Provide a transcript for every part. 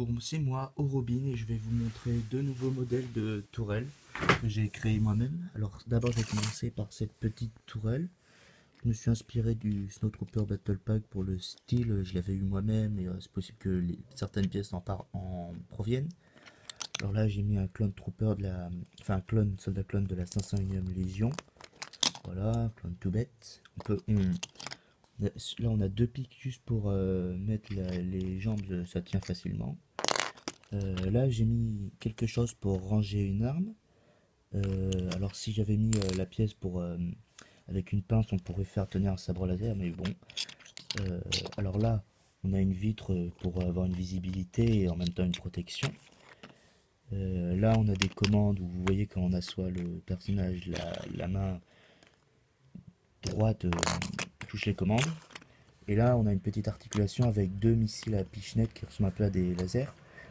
Bonjour, c'est moi, Orobin, et je vais vous montrer deux nouveaux modèles de tourelles que j'ai créés moi-même. Alors d'abord, je vais commencer par cette petite tourelle. Je me suis inspiré du Snowtrooper Battle Pack pour le style, je l'avais eu moi-même, et c'est possible que certaines pièces en proviennent. Alors là, j'ai mis un clone trooper enfin un clone, soldat clone de la 501e Légion. Voilà, clone tout bête. Là, on a deux pics juste pour mettre les jambes, ça tient facilement. Là, j'ai mis quelque chose pour ranger une arme. Alors, si j'avais mis la pièce avec une pince, on pourrait faire tenir un sabre laser, mais bon. Alors là, on a une vitre pour avoir une visibilité et en même temps une protection. Là, on a des commandes où vous voyez quand on assoit le personnage, la main droite touche les commandes. Et là, on a une petite articulation avec deux missiles à pichenette qui ressemblent un peu à des lasers.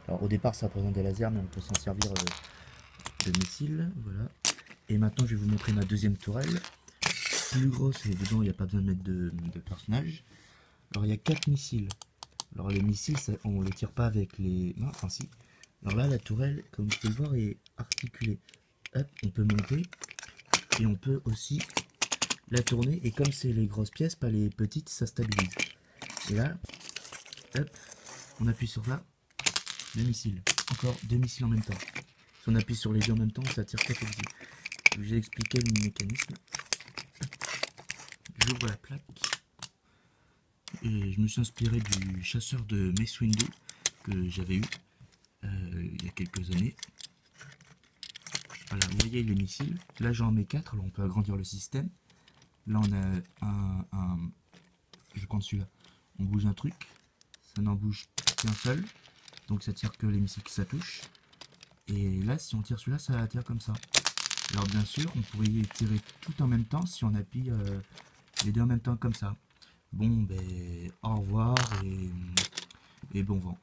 Alors au départ, ça représente des lasers, mais on peut s'en servir de missiles. Voilà. Et maintenant, je vais vous montrer ma deuxième tourelle. Plus grosse, et dedans, il n'y a pas besoin de mettre de personnage. Alors, il y a 4 missiles. Alors, les missiles, on ne les tire pas avec les mains. Enfin, si. Alors là, la tourelle, comme vous pouvez le voir, est articulée. Hop, on peut monter. Et on peut aussi la tourner. Et comme c'est les grosses pièces, pas les petites, ça stabilise. Et là, hop, on appuie sur là. Deux missiles. Encore deux missiles en même temps. Si on appuie sur les deux en même temps, ça tire 4 missiles. J'ai expliqué le mécanisme. J'ouvre la plaque. Et je me suis inspiré du chasseur de Mace Windu que j'avais eu il y a quelques années. Voilà, vous voyez les missiles. Là j'en mets 4, alors on peut agrandir le système. Là on a je vais prendre celui-là. On bouge un truc, ça n'en bouge qu'un seul. Donc ça tire que les missiles que ça touche. Et là si on tire celui-là, ça tire comme ça. Alors bien sûr, on pourrait y tirer tout en même temps si on appuie les deux en même temps comme ça. Bon, ben, au revoir et bon vent.